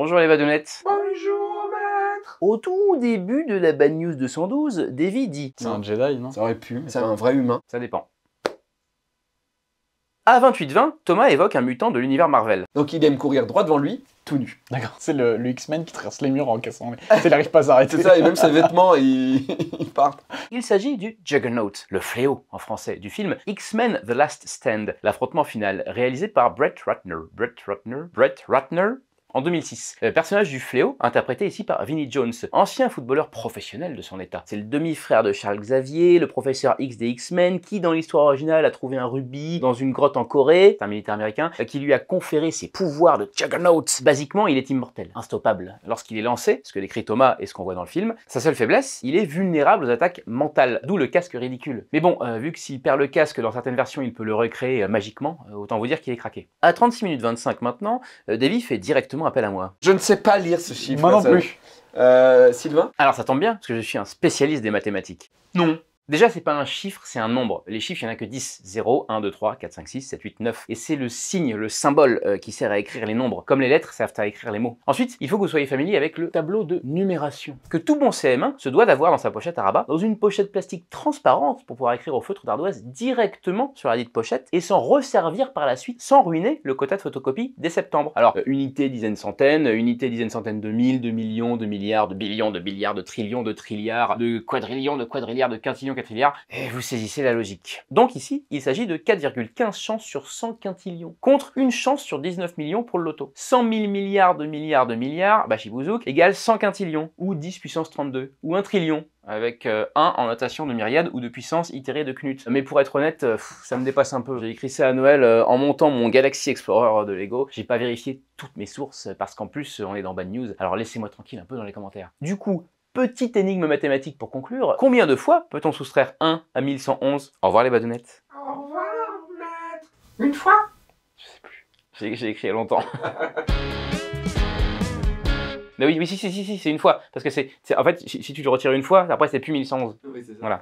Bonjour les badounettes. Bonjour maître. Au tout début de la Bad News 212, Davy dit... C'est un Jedi, non? Ça aurait pu, mais c'est un vrai humain. Ça dépend. À 28-20, Thomas évoque un mutant de l'univers Marvel. Donc il aime courir droit devant lui, tout nu. D'accord. C'est le X-Men qui traverse les murs en cassant. Il n'arrive pas à s'arrêter. C'est ça, et même ses vêtements, ils partent. Il s'agit du Juggernaut, le fléau en français, du film X-Men The Last Stand, l'affrontement final, réalisé par Brett Ratner en 2006. Le personnage du fléau, interprété ici par Vinnie Jones, ancien footballeur professionnel de son état. C'est le demi-frère de Charles Xavier, le professeur X des X-Men, qui dans l'histoire originale a trouvé un rubis dans une grotte en Corée, c'est un militaire américain, qui lui a conféré ses pouvoirs de Juggernaut. Basiquement, il est immortel, instoppable. Lorsqu'il est lancé, ce que décrit Thomas et ce qu'on voit dans le film, sa seule faiblesse, il est vulnérable aux attaques mentales, d'où le casque ridicule. Mais bon, vu que s'il perd le casque dans certaines versions, il peut le recréer magiquement, autant vous dire qu'il est craqué. À 36 minutes 25 maintenant, Davy fait directement appel à moi. Je ne sais pas lire ce chiffre. Moi non plus. Sylvain? Alors ça tombe bien, parce que je suis un spécialiste des mathématiques. Non. Déjà, c'est pas un chiffre, c'est un nombre. Les chiffres, il n'y en a que 10. 0, 1, 2, 3, 4, 5, 6, 7, 8, 9. Et c'est le signe, le symbole qui sert à écrire les nombres, comme les lettres servent à écrire les mots. Ensuite, il faut que vous soyez familier avec le tableau de numération, que tout bon CM1 se doit d'avoir dans sa pochette à rabat, dans une pochette plastique transparente pour pouvoir écrire au feutre d'ardoise directement sur la dite pochette et s'en resservir par la suite sans ruiner le quota de photocopie dès septembre. Alors, unité, dizaines, centaines, unité, dizaines, centaines de mille, de millions, de milliards, de billions, de billiards, de trillions, de trilliards, de quadrillions, de quadrilliards, de quintillions, quadrilliards, et vous saisissez la logique. Donc ici, il s'agit de 4,15 chances sur 100 quintillions, contre une chance sur 19 millions pour le loto. 100 000 milliards de milliards de milliards, bachibouzouk, égale 100 quintillions, ou 10 puissance 32, ou 1 trillion, avec 1 en notation de myriade ou de puissance itérée de Knut. Mais pour être honnête, ça me dépasse un peu. J'ai écrit ça à Noël en montant mon Galaxy Explorer de Lego. J'ai pas vérifié toutes mes sources, parce qu'en plus, on est dans Bad News, alors laissez-moi tranquille un peu dans les commentaires. Du coup, petite énigme mathématique pour conclure, combien de fois peut-on soustraire 1 à 1111? Au revoir les badounettes. Au revoir maître. Une fois? Je sais plus. J'ai écrit il y a longtemps. Mais oui, si, c'est une fois. Parce que en fait, si tu le retires une fois, après c'est plus 1111. Oui, c'est ça. Voilà.